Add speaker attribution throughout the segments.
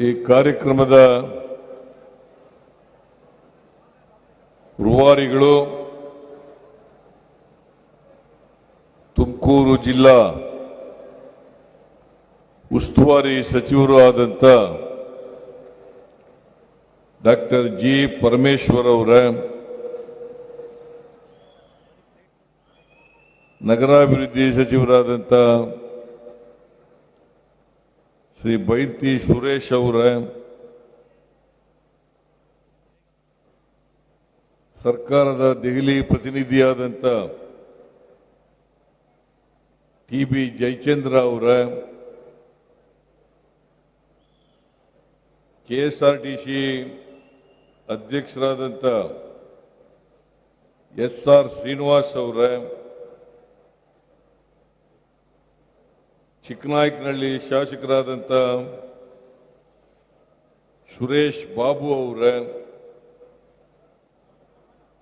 Speaker 1: ಈ ಕಾರ್ಯಕ್ರಮದ ರೂವಾರಿಗಳು ತುಮಕೂರು ಜಿಲ್ಲಾ ಉಸ್ತುವಾರಿ ಸಚಿವರು ಆದಂತ ಡಾಕ್ಟರ್ ಜಿ ಪರಮೇಶ್ವರ್ ಅವರ, ನಗರಾಭಿವೃದ್ಧಿ ಸಚಿವರಾದಂಥ ಶ್ರೀ ಬೈರ್ತಿ ಸುರೇಶ್ ಅವರ, ಸರ್ಕಾರದ ದೆಹಲಿ ಪ್ರತಿನಿಧಿಯಾದಂಥ ಟಿ ಬಿ ಜಯಚಂದ್ರ ಅವರ, KSRTC ಅಧ್ಯಕ್ಷರಾದಂಥ SR ಶ್ರೀನಿವಾಸ್ ಅವರ, ಚಿಕ್ಕನಾಯಕನಹಳ್ಳಿ ಶಾಸಕರಾದಂಥ ಸುರೇಶ್ ಬಾಬು ಅವರ,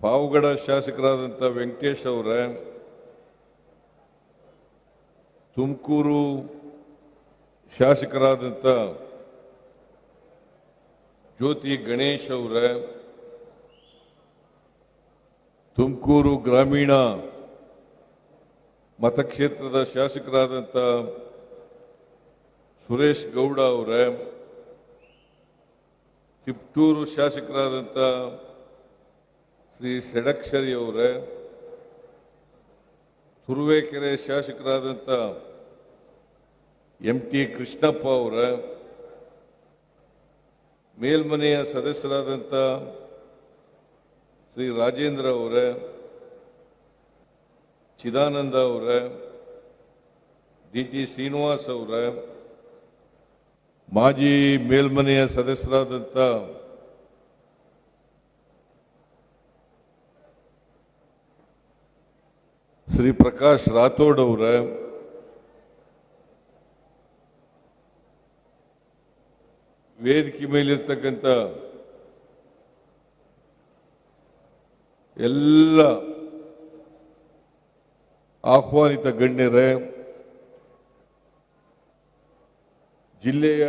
Speaker 1: ಪಾವಗಡ ಶಾಸಕರಾದಂಥ ವೆಂಕಟೇಶ್ ಅವರ, ತುಮಕೂರು ಶಾಸಕರಾದಂಥ ಜ್ಯೋತಿ ಗಣೇಶ್ ಅವರ, ತುಮಕೂರು ಗ್ರಾಮೀಣ ಮತಕ್ಷೇತ್ರದ ಶಾಸಕರಾದಂಥ ಸುರೇಶ್ ಗೌಡ ಅವರ, ತಿಪ್ಟೂರು ಶಾಸಕರಾದಂಥ ಶ್ರೀ ಷಡಕ್ಷರಿ ಅವರ, ತುರುವೇಕೆರೆ ಶಾಸಕರಾದಂಥ MT ಕೃಷ್ಣಪ್ಪ ಅವರ, ಮೇಲ್ಮನೆಯ ಸದಸ್ಯರಾದಂಥ ಶ್ರೀ ರಾಜೇಂದ್ರ ಅವರ, ಚಿದಾನಂದ ಅವರ, DT ಶ್ರೀನಿವಾಸ್ ಅವರ, ಮಾಜಿ ಮೇಲ್ಮನೆಯ ಸದಸ್ಯರಾದಂಥ ಶ್ರೀ ಪ್ರಕಾಶ್ ರಾಥೋಡ್ ಅವರ, ವೇದಿಕೆ ಮೇಲಿರ್ತಕ್ಕಂಥ ಎಲ್ಲ ಆಹ್ವಾನಿತ ಗಣ್ಯರೇ, ಜಿಲ್ಲೆಯ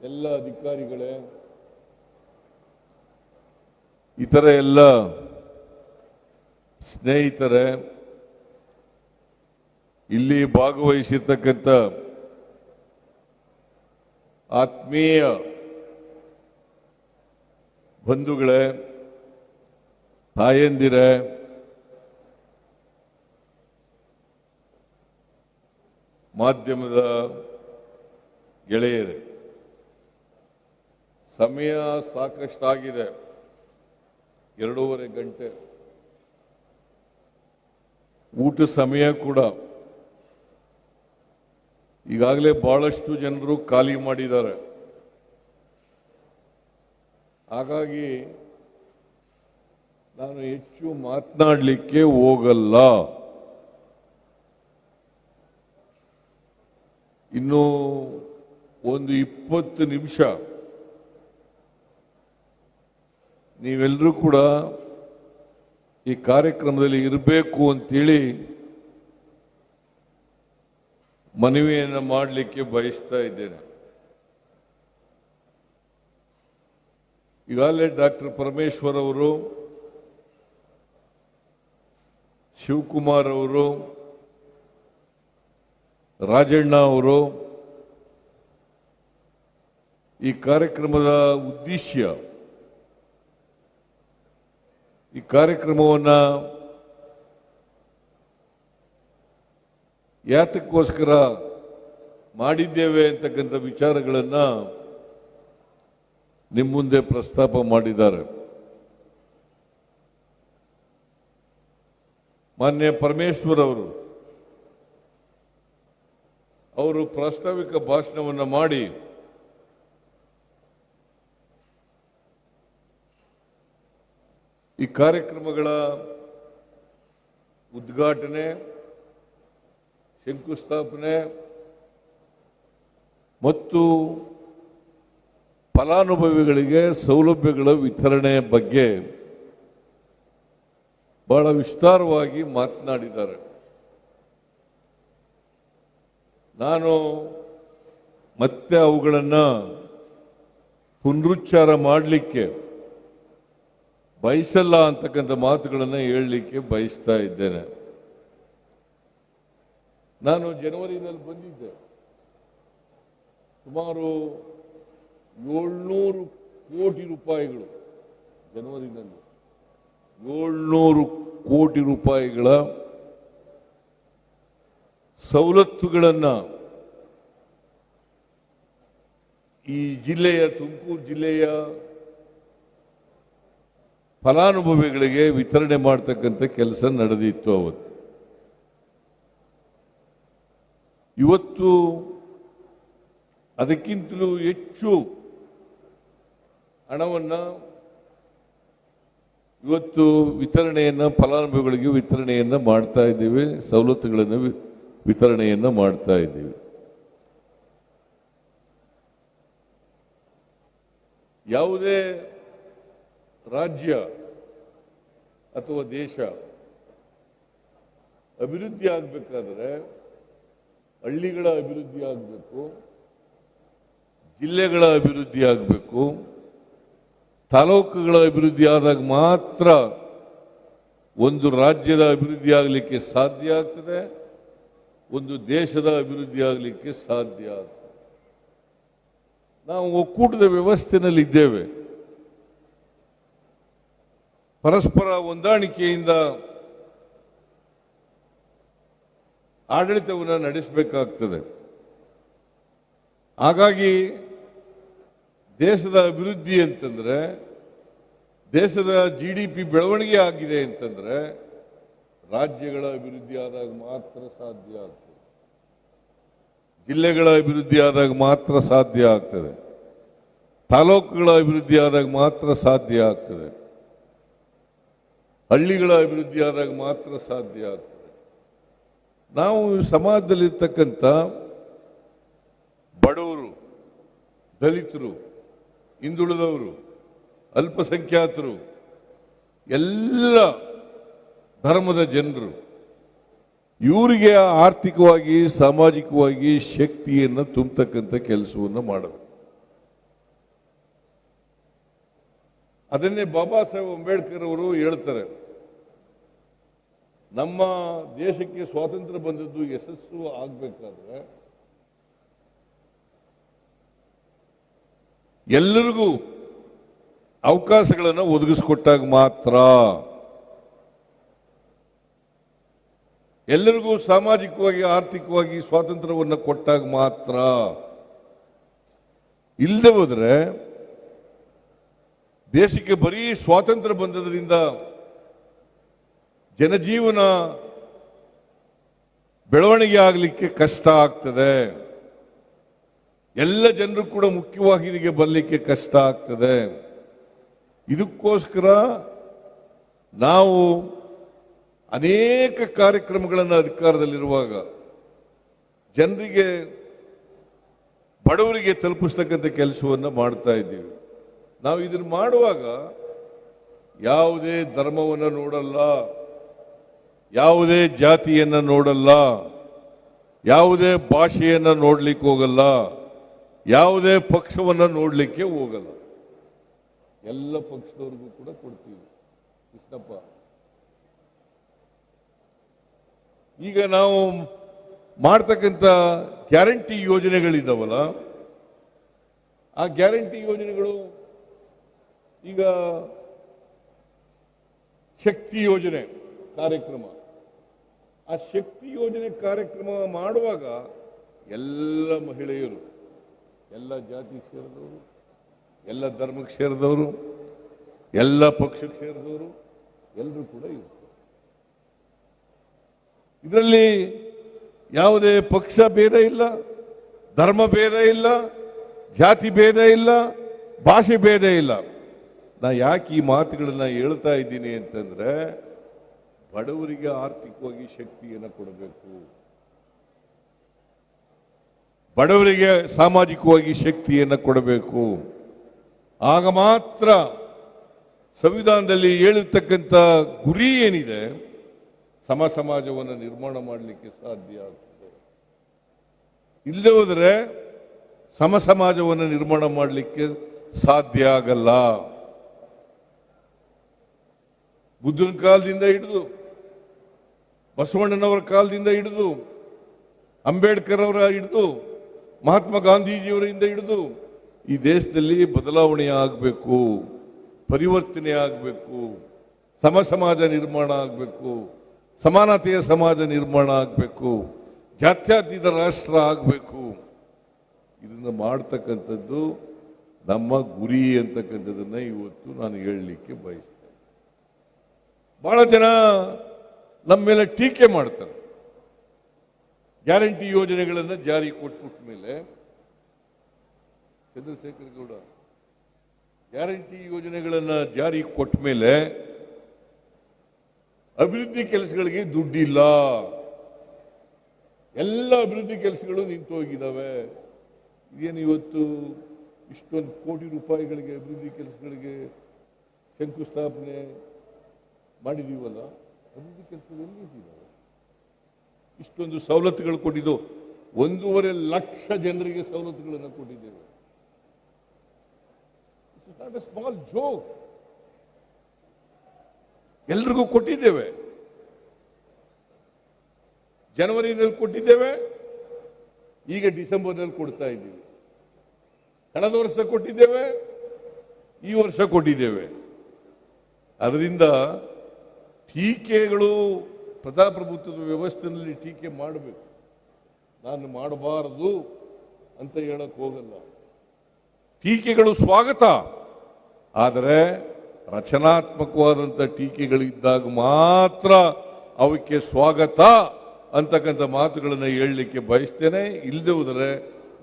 Speaker 1: ಎಲ್ಲ ಅಧಿಕಾರಿಗಳೇ, ಇತರ ಎಲ್ಲ ಸ್ನೇಹಿತರೇ, ಇಲ್ಲಿ ಭಾಗವಹಿಸಿರ್ತಕ್ಕಂಥ ಆತ್ಮೀಯ ಬಂಧುಗಳೇ, ತಾಯಂದಿರೇ, ಮಾಧ್ಯಮದ ಗೆಳೆಯರೇ, ಸಮಯ ಸಾಕಷ್ಟಾಗಿದೆ. 2.5 ಗಂಟೆ ಊಟ ಸಮಯ ಕೂಡ. ಈಗಾಗಲೇ ಬಹಳಷ್ಟು ಜನರು ಖಾಲಿ ಮಾಡಿದ್ದಾರೆ. ಹಾಗಾಗಿ ನಾನು ಹೆಚ್ಚು ಮಾತನಾಡಲಿಕ್ಕೆ ಹೋಗಲ್ಲ. ಇನ್ನು ಒಂದು 20 ನಿಮಿಷ ನೀವೆಲ್ಲರೂ ಕೂಡ ಈ ಕಾರ್ಯಕ್ರಮದಲ್ಲಿ ಇರಬೇಕು ಅಂತೇಳಿ ಮನವಿಯನ್ನು ಮಾಡಲಿಕ್ಕೆ ಬಯಸ್ತಾ ಇದ್ದೇನೆ. ಈಗಾಗಲೇ ಡಾಕ್ಟರ್ ಪರಮೇಶ್ವರ್ ಅವರು, ಶಿವಕುಮಾರ್ ಅವರು, ರಾಜಣ್ಣ ಅವರು ಈ ಕಾರ್ಯಕ್ರಮದ ಉದ್ದೇಶ, ಈ ಕಾರ್ಯಕ್ರಮವನ್ನು ಯಾತಕ್ಕೋಸ್ಕರ ಮಾಡಿದ್ದೇವೆ ಅಂತಕ್ಕಂಥ ವಿಚಾರಗಳನ್ನು ನಿಮ್ಮ ಮುಂದೆ ಪ್ರಸ್ತಾಪ ಮಾಡಿದ್ದಾರೆ. ಮಾನ್ಯ ಪರಮೇಶ್ವರ್ ಅವರು ಪ್ರಾಸ್ತಾವಿಕ ಭಾಷಣವನ್ನು ಮಾಡಿ ಈ ಕಾರ್ಯಕ್ರಮಗಳ ಉದ್ಘಾಟನೆ, ಶಂಕುಸ್ಥಾಪನೆ ಮತ್ತು ಫಲಾನುಭವಿಗಳಿಗೆ ಸೌಲಭ್ಯಗಳ ವಿತರಣೆ ಬಗ್ಗೆ ಬಹಳ ವಿಸ್ತಾರವಾಗಿ ಮಾತನಾಡಿದ್ದಾರೆ. ನಾನು ಮತ್ತೆ ಅವುಗಳನ್ನು ಪುನರುಚ್ಚಾರ ಮಾಡಲಿಕ್ಕೆ ಬಯಸಲ್ಲ ಅಂತಕ್ಕಂಥ ಮಾತುಗಳನ್ನು ಹೇಳಲಿಕ್ಕೆ ಬಯಸ್ತಾ ಇದ್ದೇನೆ. ನಾನು ಜನವರಿನಲ್ಲಿ ಬಂದಿದ್ದೆ. ಸುಮಾರು 700 ಕೋಟಿ ರೂಪಾಯಿಗಳು ಜನವರಿನಲ್ಲಿ 700 ಕೋಟಿ ರೂಪಾಯಿಗಳ ಸವಲತ್ತುಗಳನ್ನು ಈ ಜಿಲ್ಲೆಯ ತುಮಕೂರು ಜಿಲ್ಲೆಯ ಫಲಾನುಭವಿಗಳಿಗೆ ವಿತರಣೆ ಮಾಡತಕ್ಕಂಥ ಕೆಲಸ ನಡೆದಿತ್ತು ಅವತ್ತು. ಇವತ್ತು ಅದಕ್ಕಿಂತಲೂ ಹೆಚ್ಚು ಹಣವನ್ನು ಇವತ್ತು ಫಲಾನುಭವಿಗಳಿಗೆ ವಿತರಣೆಯನ್ನು ಮಾಡ್ತಾ ಇದ್ದೇವೆ, ಸವಲತ್ತುಗಳನ್ನು ವಿತರಣೆಯನ್ನು ಮಾಡ್ತಾ ಇದ್ದೀವಿ. ಯಾವುದೇ ರಾಜ್ಯ ಅಥವಾ ದೇಶ ಅಭಿವೃದ್ಧಿ ಆಗಬೇಕಾದ್ರೆ ಹಳ್ಳಿಗಳ ಅಭಿವೃದ್ಧಿ ಆಗಬೇಕು, ಜಿಲ್ಲೆಗಳ ಅಭಿವೃದ್ಧಿ ಆಗಬೇಕು, ತಾಲೂಕುಗಳ ಅಭಿವೃದ್ಧಿ ಆದಾಗ ಮಾತ್ರ ಒಂದು ರಾಜ್ಯದ ಅಭಿವೃದ್ಧಿ ಆಗಲಿಕ್ಕೆ ಸಾಧ್ಯ ಆಗ್ತದೆ, ಒಂದು ದೇಶದ ಅಭಿವೃದ್ಧಿ ಆಗಲಿಕ್ಕೆ ಸಾಧ್ಯ ಆಗ್ತದೆ. ನಾವು ಒಕ್ಕೂಟದ ವ್ಯವಸ್ಥೆಯಲ್ಲಿ ಇದ್ದೇವೆ. ಪರಸ್ಪರ ಹೊಂದಾಣಿಕೆಯಿಂದ ಆಡಳಿತವನ್ನು ನಡೆಸಬೇಕಾಗ್ತದೆ. ಹಾಗಾಗಿ ದೇಶದ ಅಭಿವೃದ್ಧಿ ಅಂತಂದ್ರೆ, ದೇಶದ GDP ಬೆಳವಣಿಗೆ ಆಗಿದೆ ಅಂತಂದ್ರೆ ರಾಜ್ಯಗಳ ಅಭಿವೃದ್ಧಿ ಆದಾಗ ಮಾತ್ರ ಸಾಧ್ಯ ಆಗ್ತದೆ, ಜಿಲ್ಲೆಗಳ ಅಭಿವೃದ್ಧಿ ಆದಾಗ ಮಾತ್ರ ಸಾಧ್ಯ ಆಗ್ತದೆ, ತಾಲೂಕುಗಳ ಅಭಿವೃದ್ಧಿ ಆದಾಗ ಮಾತ್ರ ಸಾಧ್ಯ ಆಗ್ತದೆ, ಹಳ್ಳಿಗಳ ಅಭಿವೃದ್ಧಿ ಆದಾಗ ಮಾತ್ರ ಸಾಧ್ಯ ಆಗ್ತದೆ. ನಾವು ಸಮಾಜದಲ್ಲಿರ್ತಕ್ಕಂಥ ಬಡವರು, ದಲಿತರು, ಹಿಂದುಳಿದವರು, ಅಲ್ಪಸಂಖ್ಯಾತರು, ಎಲ್ಲ ಧರ್ಮದ ಜನರು, ಇವರಿಗೆ ಆರ್ಥಿಕವಾಗಿ ಸಾಮಾಜಿಕವಾಗಿ ಶಕ್ತಿಯನ್ನು ತುಂಬತಕ್ಕಂಥ ಕೆಲಸವನ್ನು ಮಾಡಬೇಕು. ಅದನ್ನೇ ಬಾಬಾ ಸಾಹೇಬ್ ಅಂಬೇಡ್ಕರ್ ಅವರು ಹೇಳ್ತಾರೆ, ನಮ್ಮ ದೇಶಕ್ಕೆ ಸ್ವಾತಂತ್ರ್ಯ ಬಂದದ್ದು ಯಶಸ್ಸು ಆಗಬೇಕಾದ್ರೆ ಎಲ್ಲರಿಗೂ ಅವಕಾಶಗಳನ್ನು ಒದಗಿಸಿಕೊಟ್ಟಾಗ ಮಾತ್ರ, ಎಲ್ಲರಿಗೂ ಸಾಮಾಜಿಕವಾಗಿ ಆರ್ಥಿಕವಾಗಿ ಸ್ವಾತಂತ್ರ್ಯವನ್ನು ಕೊಟ್ಟಾಗ ಮಾತ್ರ. ಇಲ್ಲದೆ ಹೋದರೆ ದೇಶಕ್ಕೆ ಬರೀ ಸ್ವಾತಂತ್ರ್ಯ ಬಂದದ್ರಿಂದ ಜನಜೀವನ ಬೆಳವಣಿಗೆ ಆಗಲಿಕ್ಕೆ ಕಷ್ಟ ಆಗ್ತದೆ, ಎಲ್ಲ ಜನರು ಕೂಡ ಮುಖ್ಯವಾಹಿನಿಗೆ ಬರಲಿಕ್ಕೆ ಕಷ್ಟ ಆಗ್ತದೆ. ಇದಕ್ಕೋಸ್ಕರ ನಾವು ಅನೇಕ ಕಾರ್ಯಕ್ರಮಗಳನ್ನು ಅಧಿಕಾರದಲ್ಲಿರುವಾಗ ಜನರಿಗೆ, ಬಡವರಿಗೆ ತಲುಪಿಸ್ತಕ್ಕಂಥ ಕೆಲಸವನ್ನು ಮಾಡ್ತಾ ಇದ್ದೀವಿ. ನಾವು ಇದನ್ನು ಮಾಡುವಾಗ ಯಾವುದೇ ಧರ್ಮವನ್ನು ನೋಡಲ್ಲ, ಯಾವುದೇ ಜಾತಿಯನ್ನು ನೋಡಲ್ಲ, ಯಾವುದೇ ಭಾಷೆಯನ್ನು ನೋಡ್ಲಿಕ್ಕೆ ಹೋಗಲ್ಲ, ಯಾವುದೇ ಪಕ್ಷವನ್ನು ನೋಡಲಿಕ್ಕೆ ಹೋಗಲ್ಲ. ಎಲ್ಲ ಪಕ್ಷದವ್ರಿಗೂ ಕೂಡ ಕೊಡ್ತೀವಿ. ಕೃಷ್ಣಪ್ಪ, ಈಗ ನಾವು ಮಾಡ್ತಕ್ಕಂಥ ಗ್ಯಾರಂಟಿ ಯೋಜನೆಗಳಿದ್ದಾವಲ್ಲ, ಆ ಗ್ಯಾರಂಟಿ ಯೋಜನೆಗಳು, ಈಗ ಶಕ್ತಿ ಯೋಜನೆ ಕಾರ್ಯಕ್ರಮ, ಆ ಶಕ್ತಿ ಯೋಜನೆ ಕಾರ್ಯಕ್ರಮ ಮಾಡುವಾಗ ಎಲ್ಲ ಮಹಿಳೆಯರು, ಎಲ್ಲ ಜಾತಿಗೆ ಸೇರಿದವರು, ಎಲ್ಲ ಧರ್ಮಕ್ಕೆ ಸೇರಿದವರು, ಎಲ್ಲ ಪಕ್ಷಕ್ಕೆ ಸೇರಿದವರು ಎಲ್ಲರೂ ಕೂಡ ಇರ್ತಾರೆ. ಇದರಲ್ಲಿ ಯಾವುದೇ ಪಕ್ಷ ಭೇದ ಇಲ್ಲ, ಧರ್ಮ ಭೇದ ಇಲ್ಲ, ಜಾತಿ ಭೇದ ಇಲ್ಲ, ಭಾಷೆ ಭೇದ ಇಲ್ಲ. ನಾ ಯಾಕೆ ಈ ಮಾತುಗಳನ್ನ ಹೇಳ್ತಾ ಇದ್ದೀನಿ ಅಂತಂದ್ರೆ, ಬಡವರಿಗೆ ಆರ್ಥಿಕವಾಗಿ ಶಕ್ತಿಯನ್ನು ಕೊಡಬೇಕು, ಬಡವರಿಗೆ ಸಾಮಾಜಿಕವಾಗಿ ಶಕ್ತಿಯನ್ನು ಕೊಡಬೇಕು. ಆಗ ಮಾತ್ರ ಸಂವಿಧಾನದಲ್ಲಿ ಹೇಳಿರ್ತಕ್ಕಂಥ ಗುರಿ ಏನಿದೆ, ಸಮಾಜವನ್ನು ನಿರ್ಮಾಣ ಮಾಡಲಿಕ್ಕೆ ಸಾಧ್ಯ ಆಗ್ತದೆ. ಇಲ್ಲದೆ ಹೋದರೆ ಸಮಾಜವನ್ನು ನಿರ್ಮಾಣ ಮಾಡಲಿಕ್ಕೆ ಸಾಧ್ಯ ಆಗಲ್ಲ. ಬುದ್ಧನ ಕಾಲದಿಂದ ಹಿಡಿದು ಬಸವಣ್ಣನವರ ಕಾಲದಿಂದ ಹಿಡಿದು ಅಂಬೇಡ್ಕರ್ ಅವರ ಹಿಡಿದು ಮಹಾತ್ಮ ಗಾಂಧೀಜಿಯವರಿಂದ ಹಿಡಿದು ಈ ದೇಶದಲ್ಲಿ ಬದಲಾವಣೆ ಆಗಬೇಕು, ಪರಿವರ್ತನೆ ಆಗಬೇಕು, ಸಮಾಜ ನಿರ್ಮಾಣ ಆಗಬೇಕು, ಸಮಾನತೆಯ ಸಮಾಜ ನಿರ್ಮಾಣ ಆಗಬೇಕು, ಜಾತ್ಯತೀತ ರಾಷ್ಟ್ರ ಆಗಬೇಕು. ಇದನ್ನು ಮಾಡ್ತಕ್ಕಂಥದ್ದು ನಮ್ಮ ಗುರಿ ಅಂತಕ್ಕಂಥದ್ದನ್ನು ಇವತ್ತು ನಾನು ಹೇಳಲಿಕ್ಕೆ ಬಯಸ್ತೇನೆ. ಬಹಳ ಜನ ನಮ್ಮ ಮೇಲೆ ಟೀಕೆ ಮಾಡ್ತಾರೆ. ಗ್ಯಾರಂಟಿ ಯೋಜನೆಗಳನ್ನು ಜಾರಿ ಕೊಟ್ಬಿಟ್ಟ ಮೇಲೆ ಚಂದ್ರಶೇಖರ್ ಗೌಡ ಗ್ಯಾರಂಟಿ ಯೋಜನೆಗಳನ್ನು ಜಾರಿ ಕೊಟ್ಟ ಮೇಲೆ ಅಭಿವೃದ್ಧಿ ಕೆಲಸಗಳಿಗೆ ದುಡ್ಡಿಲ್ಲ, ಎಲ್ಲ ಅಭಿವೃದ್ಧಿ ಕೆಲಸಗಳು ನಿಂತು ಹೋಗಿದ್ದಾವೆ. ಇದೇನು ಇವತ್ತು ಇಷ್ಟೊಂದು ಕೋಟಿ ರೂಪಾಯಿಗಳಿಗೆ ಅಭಿವೃದ್ಧಿ ಕೆಲಸಗಳಿಗೆ ಶಂಕುಸ್ಥಾಪನೆ ಮಾಡಿದೀವಲ್ಲ, ಅಭಿವೃದ್ಧಿ ಕೆಲಸಗಳು ಎಲ್ಲಿದ್ದಾವೆ? ಇಷ್ಟೊಂದು ಸವಲತ್ತುಗಳು ಕೊಟ್ಟಿದ್ದು, 1.5 ಲಕ್ಷ ಜನರಿಗೆ ಸವಲತ್ತುಗಳನ್ನು ಕೊಟ್ಟಿದ್ದೇವೆ. It's not A small joke. ಎಲ್ರಿಗೂ ಕೊಟ್ಟಿದ್ದೇವೆ. ಜನವರಿನಲ್ಲಿ ಕೊಟ್ಟಿದ್ದೇವೆ, ಈಗ ಡಿಸೆಂಬರ್ನಲ್ಲಿ ಕೊಡ್ತಾ ಇದ್ದೀವಿ. ಕಳೆದ ವರ್ಷ ಕೊಟ್ಟಿದ್ದೇವೆ, ಈ ವರ್ಷ ಕೊಟ್ಟಿದ್ದೇವೆ. ಅದರಿಂದ ಟೀಕೆಗಳು ಪ್ರಜಾಪ್ರಭುತ್ವದ ವ್ಯವಸ್ಥೆಯಲ್ಲಿ ಟೀಕೆ ಮಾಡಬೇಕು. ನಾನು ಮಾಡಬಾರದು ಅಂತ ಹೇಳಕ್ ಹೋಗಲ್ಲ. ಟೀಕೆಗಳು ಸ್ವಾಗತ, ಆದರೆ ರಚನಾತ್ಮಕವಾದಂಥ ಟೀಕೆಗಳಿದ್ದಾಗ ಮಾತ್ರ ಅವಕ್ಕೆ ಸ್ವಾಗತ ಅಂತಕ್ಕಂಥ ಮಾತುಗಳನ್ನು ಹೇಳಲಿಕ್ಕೆ ಬಯಸ್ತೇನೆ. ಇಲ್ಲದೆ ಹೋದರೆ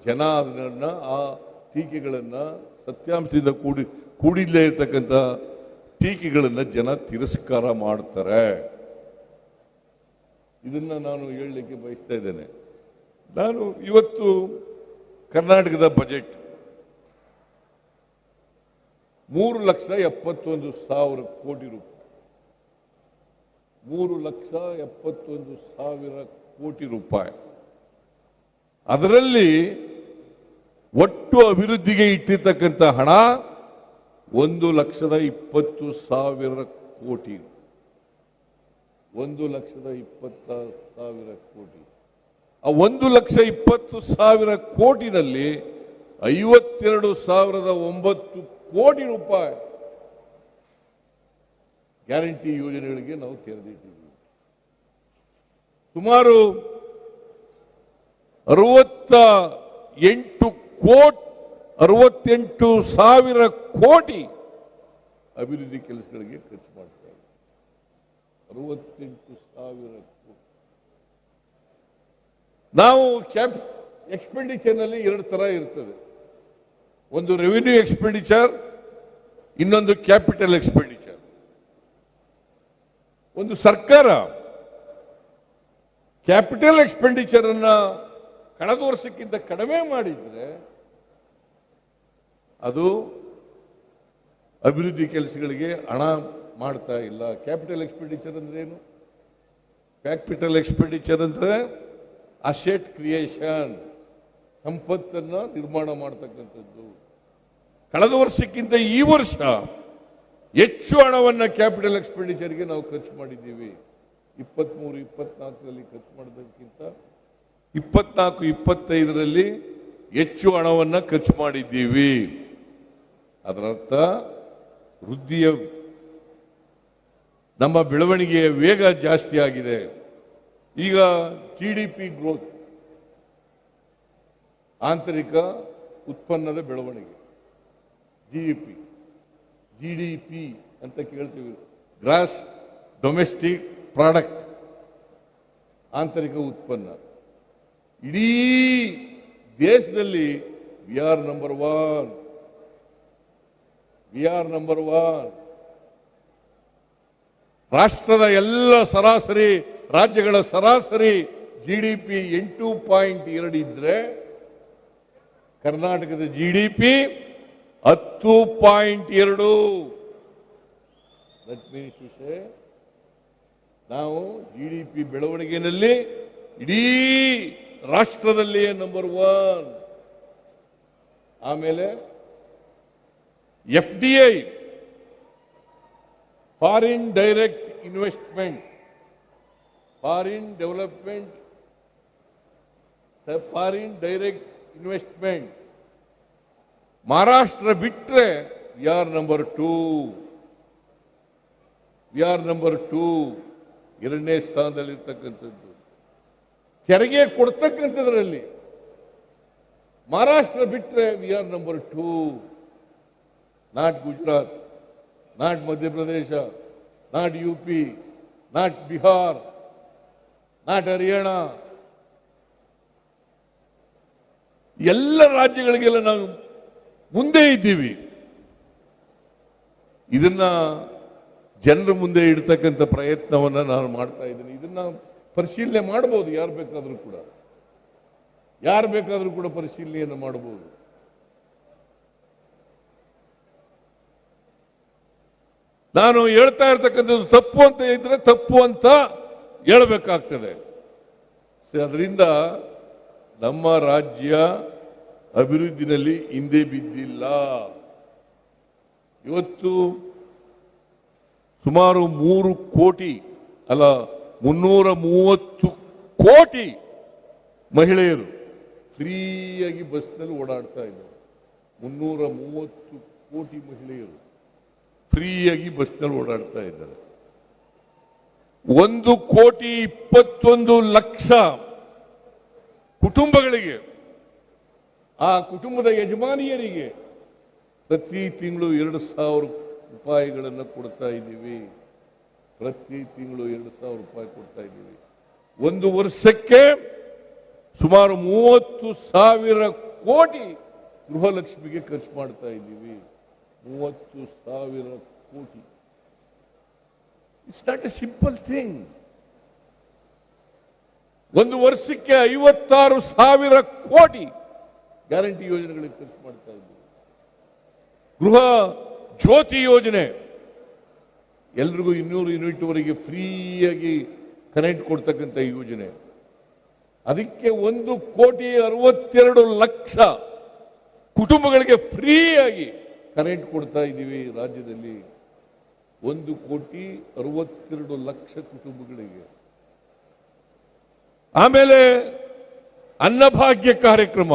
Speaker 1: ಜನ ಅದನ್ನು ಆ ಟೀಕೆಗಳನ್ನು ಸತ್ಯಾಂಶದಿಂದ ಕೂಡಿಲ್ಲೇ ಇರತಕ್ಕಂಥ ಟೀಕೆಗಳನ್ನು ಜನ ತಿರಸ್ಕಾರ ಮಾಡ್ತಾರೆ. ಇದನ್ನು ನಾನು ಹೇಳಲಿಕ್ಕೆ ಬಯಸ್ತಾ ಇದ್ದೇನೆ. ನಾನು ಇವತ್ತು ಕರ್ನಾಟಕದ ಬಜೆಟ್ 3,71,000 ಕೋಟಿ ರೂಪಾಯಿ, 3,71,000 ಕೋಟಿ ರೂಪಾಯಿ. ಅದರಲ್ಲಿ ಒಟ್ಟು ಅಭಿವೃದ್ಧಿಗೆ ಇಟ್ಟಿರ್ತಕ್ಕಂಥ ಹಣ 1,20,000 ಕೋಟಿ. 1,20,000 ಕೋಟಿ. ಆ 1,20,000 ಕೋಟಿನಲ್ಲಿ 52,009 ಕೋಟಿ ರೂಪಾಯಿ ಗ್ಯಾರಂಟಿ ಯೋಜನೆಗಳಿಗೆ ನಾವು ತೆರೆದಿಟ್ಟಿದ್ದೀವಿ. ಸುಮಾರು 68,000 ಕೋಟಿ ಅಭಿವೃದ್ಧಿ ಕೆಲಸಗಳಿಗೆ ಖರ್ಚು ಮಾಡ್ತಾ ಇದ್ದೀವಿ. 68,000 ಕೋಟಿ. ನಾವು ಎಕ್ಸ್ಪೆಂಡಿಚರ್ನಲ್ಲಿ 2 ತರ ಇರ್ತದೆ. ಒಂದು ರೆವಿನ್ಯೂ ಎಕ್ಸ್ಪೆಂಡಿಚರ್, ಇನ್ನೊಂದು ಕ್ಯಾಪಿಟಲ್ ಎಕ್ಸ್ಪೆಂಡಿಚರ್. ಒಂದು ಸರ್ಕಾರ ಕ್ಯಾಪಿಟಲ್ ಎಕ್ಸ್ಪೆಂಡಿಚರ್ ಅನ್ನ ಕಳೆದ ವರ್ಷಕ್ಕಿಂತ ಕಡಿಮೆ ಮಾಡಿದ್ರೆ ಅದು ಅಭಿವೃದ್ಧಿ ಕೆಲಸಗಳಿಗೆ ಹಣ ಮಾಡ್ತಾ ಇಲ್ಲ. ಕ್ಯಾಪಿಟಲ್ ಎಕ್ಸ್ಪೆಂಡಿಚರ್ ಅಂದ್ರೆ ಏನು? ಕ್ಯಾಪಿಟಲ್ ಎಕ್ಸ್ಪೆಂಡಿಚರ್ ಅಂದ್ರೆ ಅಸೆಟ್ ಕ್ರಿಯೇಷನ್, ಸಂಪತ್ತನ್ನು ನಿರ್ಮಾಣ ಮಾಡ್ತಕ್ಕಂಥದ್ದು. ಕಳೆದ ವರ್ಷಕ್ಕಿಂತ ಈ ವರ್ಷ ಹೆಚ್ಚು ಹಣವನ್ನು ಕ್ಯಾಪಿಟಲ್ ಎಕ್ಸ್ಪೆಂಡಿಚರ್ಗೆ ನಾವು ಖರ್ಚು ಮಾಡಿದ್ದೀವಿ. 23-24ರಲ್ಲಿ ಖರ್ಚು ಮಾಡೋದಕ್ಕಿಂತ 24-25ರಲ್ಲಿ ಹೆಚ್ಚು ಹಣವನ್ನು ಖರ್ಚು ಮಾಡಿದ್ದೀವಿ. ಅದರರ್ಥ ವೃದ್ಧಿಯ ನಮ್ಮ ಬೆಳವಣಿಗೆಯ ವೇಗ ಜಾಸ್ತಿ ಆಗಿದೆ. ಈಗ GDP ಗ್ರೋತ್, ಆಂತರಿಕ ಉತ್ಪನ್ನದ ಬೆಳವಣಿಗೆ, GDP ಅಂತ ಕೇಳ್ತೀವಿ, ಗ್ರಾಸ್ ಡೊಮೆಸ್ಟಿಕ್ ಪ್ರಾಡಕ್ಟ್, ಆಂತರಿಕ ಉತ್ಪನ್ನ. ಇಡೀ ದೇಶದಲ್ಲಿ ವಿ ಆರ್ ನಂಬರ್ 1. ರಾಷ್ಟ್ರದ ಎಲ್ಲ ಸರಾಸರಿ ರಾಜ್ಯಗಳ ಸರಾಸರಿ GDP 8.2 ಇದ್ರೆ ಕರ್ನಾಟಕದ GDP 10.2. That means to say ನಾವು GDP ಬೆಳವಣಿಗೆಯಲ್ಲಿ ಇಡೀ ರಾಷ್ಟ್ರದಲ್ಲಿಯೇ ನಂಬರ್ 1. ಆಮೇಲೆ FDI, foreign direct investment, foreign development, foreign direct investment Maharashtra ಬಿಟ್ಟರೆ ವಿ ಆರ್ ನಂಬರ್ 2 ಎರಡನೇ ಸ್ಥಾನದಲ್ಲಿರ್ತಕ್ಕಂಥದ್ದು. ತೆರಿಗೆ ಕೊಡ್ತಕ್ಕಂಥದ್ರಲ್ಲಿ ಮಹಾರಾಷ್ಟ್ರ ಬಿಟ್ಟರೆ we R number 2, not Gujarat, not Madhya Pradesh, not UP, not Bihar, not Haryana. ಎಲ್ಲ ರಾಜ್ಯಗಳಿಗೆಲ್ಲ ನಾವು ಮುಂದೆ ಇದ್ದೀವಿ. ಇದನ್ನ ಜನರ ಮುಂದೆ ಇಡ್ತಕ್ಕಂಥ ಪ್ರಯತ್ನವನ್ನ ನಾನು ಮಾಡ್ತಾ ಇದ್ದೀನಿ. ಇದನ್ನ ಪರಿಶೀಲನೆ ಮಾಡಬಹುದು, ಯಾರು ಬೇಕಾದರೂ ಕೂಡ ಪರಿಶೀಲನೆಯನ್ನು ಮಾಡಬಹುದು. ನಾನು ಹೇಳ್ತಾ ಇರ್ತಕ್ಕಂಥದ್ದು ತಪ್ಪು ಅಂತ ಇದ್ರೆ ತಪ್ಪು ಅಂತ ಹೇಳಬೇಕಾಗ್ತದೆ. ಅದರಿಂದ ನಮ್ಮ ರಾಜ್ಯ ಅಭಿವೃದ್ಧಿನಲ್ಲಿ ಹಿಂದೆ ಬಿದ್ದಿಲ್ಲ. ಇವತ್ತು ಸುಮಾರು 330 ಕೋಟಿ ಮಹಿಳೆಯರು ಫ್ರೀಯಾಗಿ ಬಸ್ನಲ್ಲಿ ಓಡಾಡ್ತಾ ಇದ್ದಾರೆ. 330 ಕೋಟಿ ಮಹಿಳೆಯರು ಫ್ರೀಯಾಗಿ ಬಸ್ನಲ್ಲಿ ಓಡಾಡ್ತಾ ಇದ್ದಾರೆ. 1,21,00,000 ಕುಟುಂಬಗಳಿಗೆ, ಆ ಕುಟುಂಬದ ಯಜಮಾನಿಯರಿಗೆ ಪ್ರತಿ ತಿಂಗಳು 2,000 ರೂಪಾಯಿಗಳನ್ನು ಕೊಡ್ತಾ ಇದ್ದೀವಿ. ಪ್ರತಿ ತಿಂಗಳು 2,000 ರೂಪಾಯಿ ಕೊಡ್ತಾ ಇದ್ದೀವಿ. ಒಂದು ವರ್ಷಕ್ಕೆ ಸುಮಾರು 30,000 ಕೋಟಿ ಗೃಹಲಕ್ಷ್ಮಿಗೆ ಖರ್ಚು ಮಾಡ್ತಾ ಇದ್ದೀವಿ. 30,000 ಕೋಟಿ. It's not A simple thing. ಒಂದು ವರ್ಷಕ್ಕೆ 56,000 ಕೋಟಿ ಗ್ಯಾರಂಟಿ ಯೋಜನೆಗಳಿಗೆ ಖರ್ಚು ಮಾಡ್ತಾ ಇದ್ದೀವಿ. ಗೃಹ ಜ್ಯೋತಿ ಯೋಜನೆ, ಎಲ್ರಿಗೂ 200 ಯೂನಿಟ್ವರೆಗೆ ಫ್ರೀಯಾಗಿ ಕರೆಂಟ್ ಕೊಡ್ತಕ್ಕಂಥ ಯೋಜನೆ. ಅದಕ್ಕೆ 1,62,00,000 ಕುಟುಂಬಗಳಿಗೆ ಫ್ರೀಯಾಗಿ ಕರೆಂಟ್ ಕೊಡ್ತಾ ಇದ್ದೀವಿ ರಾಜ್ಯದಲ್ಲಿ. 1,62,00,000 ಕುಟುಂಬಗಳಿಗೆ. ಆಮೇಲೆ ಅನ್ನಭಾಗ್ಯ ಕಾರ್ಯಕ್ರಮ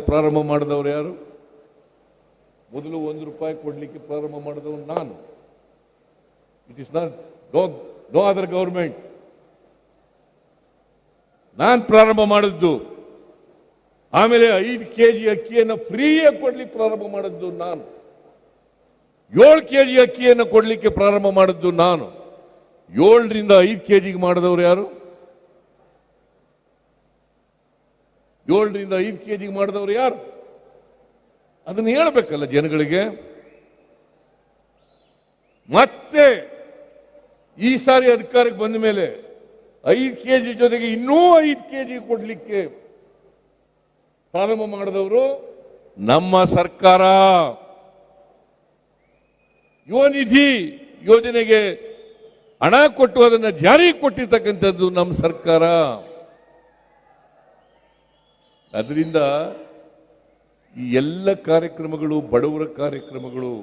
Speaker 1: ಪ್ರಾರಂಭ ಮಾಡಿದವರು ಯಾರು? ಮೊದಲು 1 ರೂಪಾಯಿ ಕೊಡ್ಲಿಕ್ಕೆ ಪ್ರಾರಂಭ ಮಾಡಿದವರು ನಾನು. It is not no other government. ನಾನು ಪ್ರಾರಂಭ ಮಾಡಿದ್ದು. ಆಮೇಲೆ 5 kg ಅಕ್ಕಿಯನ್ನು ಫ್ರೀಯಾಗಿ ಕೊಡ್ಲಿಕ್ಕೆ ಪ್ರಾರಂಭ ಮಾಡಿದ್ದು ನಾನು. 7 kg ಅಕ್ಕಿಯನ್ನು ಕೊಡ್ಲಿಕ್ಕೆ ಪ್ರಾರಂಭ ಮಾಡಿದ್ದು ನಾನು. 7ರಿಂದ 5 kg ಮಾಡಿದವರು ಯಾರು? 7ರಿಂದ 5 kg ಮಾಡಿದವರು ಯಾರು? ಅದನ್ನು ಹೇಳಬೇಕಲ್ಲ ಜನಗಳಿಗೆ. ಮತ್ತೆ ಈ ಸಾರಿ ಅಧಿಕಾರಕ್ಕೆ ಬಂದ ಮೇಲೆ 5 kg ಜೊತೆಗೆ ಇನ್ನೂ 5 kg ಕೊಡ್ಲಿಕ್ಕೆ ಪ್ರಾರಂಭ ಮಾಡಿದವರು ನಮ್ಮ ಸರ್ಕಾರ. ಯುವ ನಿಧಿ ಯೋಜನೆಗೆ ಹಣ ಕೊಟ್ಟು ಅದನ್ನು ಜಾರಿಗೆ ಕೊಟ್ಟಿರ್ತಕ್ಕಂಥದ್ದು ನಮ್ಮ ಸರ್ಕಾರ. ಅದರಿಂದ ಈ ಎಲ್ಲ ಕಾರ್ಯಕ್ರಮಗಳು ಬಡವರ ಕಾರ್ಯಕ್ರಮಗಳು,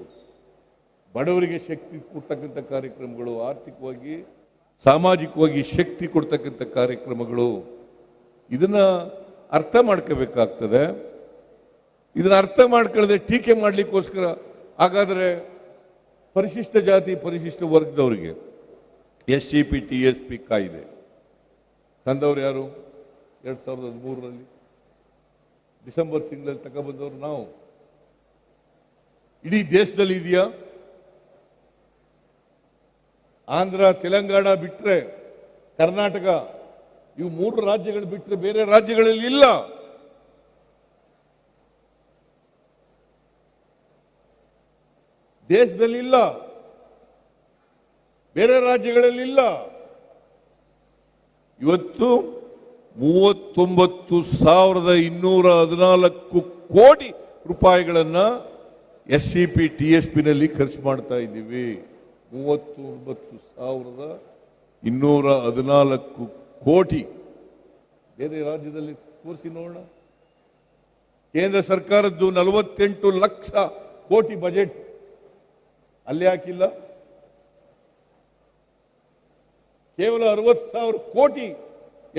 Speaker 1: ಬಡವರಿಗೆ ಶಕ್ತಿ ಕೊಡ್ತಕ್ಕಂಥ ಕಾರ್ಯಕ್ರಮಗಳು, ಆರ್ಥಿಕವಾಗಿ ಸಾಮಾಜಿಕವಾಗಿ ಶಕ್ತಿ ಕೊಡ್ತಕ್ಕಂಥ ಕಾರ್ಯಕ್ರಮಗಳು. ಇದನ್ನ ಅರ್ಥ ಮಾಡ್ಕೋಬೇಕಾಗ್ತದೆ. ಇದನ್ನ ಅರ್ಥ ಮಾಡ್ಕೊಳ್ಳದೆ ಟೀಕೆ ಮಾಡಲಿಕ್ಕೋಸ್ಕರ ಹಾಗಾದರೆ ಪರಿಶಿಷ್ಟ ಜಾತಿ ಪರಿಶಿಷ್ಟ ವರ್ಗದವರಿಗೆ SCP TSP ಕಾಯ್ದೆ ತಂದವರು ಯಾರು? 2013ರಲ್ಲಿ ಡಿಸೆಂಬರ್ ತಿಂಗಳಲ್ಲಿ ತಗೊಬಂದವರು ನಾವು. ಇಡೀ ದೇಶದಲ್ಲಿ ಇದೆಯಾ? ಆಂಧ್ರ ತೆಲಂಗಾಣ ಬಿಟ್ಟರೆ, ಕರ್ನಾಟಕ, ಇವು 3 ರಾಜ್ಯಗಳು ಬಿಟ್ಟರೆ ಬೇರೆ ರಾಜ್ಯಗಳಲ್ಲಿ ಇಲ್ಲ. ದೇಶದಲ್ಲಿ ಇಲ್ಲ, ಬೇರೆ ರಾಜ್ಯಗಳಲ್ಲಿ ಇಲ್ಲ. ಇವತ್ತು 39,214 ಕೋಟಿ ರೂಪಾಯಿಗಳನ್ನ SCP TSP ನಲ್ಲಿ ಖರ್ಚು ಮಾಡ್ತಾ ಇದ್ದೀವಿ. 39,214 ಕೋಟಿ. ಬೇರೆ ರಾಜ್ಯದಲ್ಲಿ ತೋರಿಸಿ ನೋಡೋಣ. ಕೇಂದ್ರ ಸರ್ಕಾರದ್ದು 48 ಲಕ್ಷ ಕೋಟಿ ಬಜೆಟ್ ಅಲ್ಲಿ ಹಾಕಿಲ್ಲ. ಕೇವಲ 60,000 ಕೋಟಿ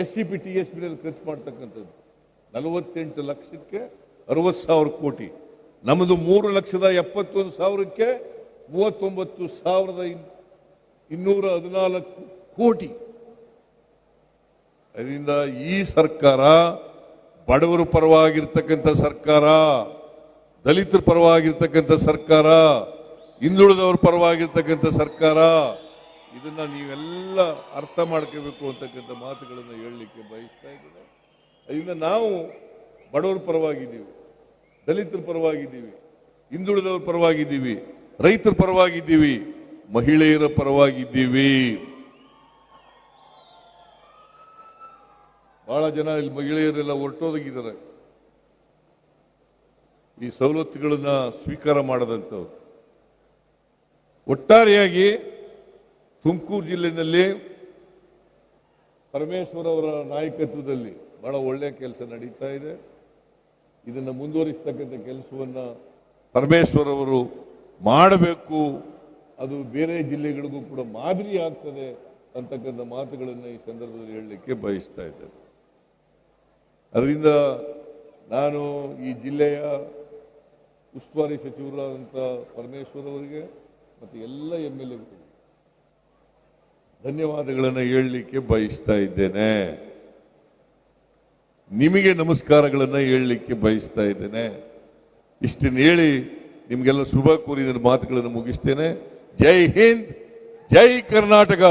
Speaker 1: SCP TSP ಖರ್ಚು ಮಾಡ್ತಕ್ಕಂಥದ್ದು. 48 ಲಕ್ಷಕ್ಕೆ 60,000 ಕೋಟಿ. ನಮ್ಮದು 3,71,000ಕ್ಕೆ 39,214 ಕೋಟಿ. ಅದರಿಂದ ಈ ಸರ್ಕಾರ ಬಡವರ ಪರವಾಗಿರ್ತಕ್ಕಂಥ ಸರ್ಕಾರ, ದಲಿತರ ಪರವಾಗಿರ್ತಕ್ಕಂಥ ಸರ್ಕಾರ, ಹಿಂದುಳಿದವರ ಪರವಾಗಿರ್ತಕ್ಕಂಥ ಸರ್ಕಾರ. ಇದನ್ನ ನೀವೆಲ್ಲ ಅರ್ಥ ಮಾಡ್ಕೋಬೇಕು ಅಂತಕ್ಕಂಥ ಮಾತುಗಳನ್ನು ಹೇಳಲಿಕ್ಕೆ ಬಯಸ್ತಾ ಇದ್ದೇನೆ. ಅದರಿಂದ ನಾವು ಬಡವರ ಪರವಾಗಿದ್ದೀವಿ, ದಲಿತರ ಪರವಾಗಿದ್ದೀವಿ, ಹಿಂದುಳಿದವರ ಪರವಾಗಿದ್ದೀವಿ, ರೈತರ ಪರವಾಗಿದ್ದೀವಿ, ಮಹಿಳೆಯರ ಪರವಾಗಿದ್ದೀವಿ. ಬಹಳ ಜನ ಇಲ್ಲಿ ಮಹಿಳೆಯರೆಲ್ಲ ಹೊರಟೋಗಿದ್ದಾರೆ ಈ ಸವಲತ್ತುಗಳನ್ನ ಸ್ವೀಕಾರ ಮಾಡದಂಥವ್ರು. ಒಟ್ಟಾರೆಯಾಗಿ ತುಮಕೂರು ಜಿಲ್ಲೆಯಲ್ಲಿ ಪರಮೇಶ್ವರ್ ಅವರ ನಾಯಕತ್ವದಲ್ಲಿ ಬಹಳ ಒಳ್ಳೆಯ ಕೆಲಸ ನಡೀತಾ ಇದೆ. ಇದನ್ನು ಮುಂದುವರಿಸ್ತಕ್ಕಂಥ ಕೆಲಸವನ್ನು ಪರಮೇಶ್ವರ್ ಅವರು ಮಾಡಬೇಕು. ಅದು ಬೇರೆ ಜಿಲ್ಲೆಗಳಿಗೂ ಕೂಡ ಮಾದರಿ ಆಗ್ತದೆ ಅಂತಕ್ಕಂಥ ಮಾತುಗಳನ್ನು ಈ ಸಂದರ್ಭದಲ್ಲಿ ಹೇಳಲಿಕ್ಕೆ ಬಯಸ್ತಾ ಇದ್ದೇನೆ. ಅದರಿಂದ ನಾನು ಈ ಜಿಲ್ಲೆಯ ಉಸ್ತುವಾರಿ ಸಚಿವರಾದಂಥ ಪರಮೇಶ್ವರ್ ಅವರಿಗೆ ಮತ್ತು ಎಲ್ಲ MLAಗಳಿಗೆ ಧನ್ಯವಾದಗಳನ್ನು ಹೇಳಲಿಕ್ಕೆ ಬಯಸ್ತಾ ಇದ್ದೇನೆ. ನಿಮಗೆ ನಮಸ್ಕಾರಗಳನ್ನು ಹೇಳಲಿಕ್ಕೆ ಬಯಸ್ತಾ ಇದ್ದೇನೆ. ಇಷ್ಟನ್ನು ಹೇಳಿ ನಿಮಗೆಲ್ಲ ಶುಭ ಕೋರಿದ ಮಾತುಗಳನ್ನು ಮುಗಿಸ್ತೇನೆ. ಜೈ ಹಿಂದ್, ಜೈ ಕರ್ನಾಟಕ.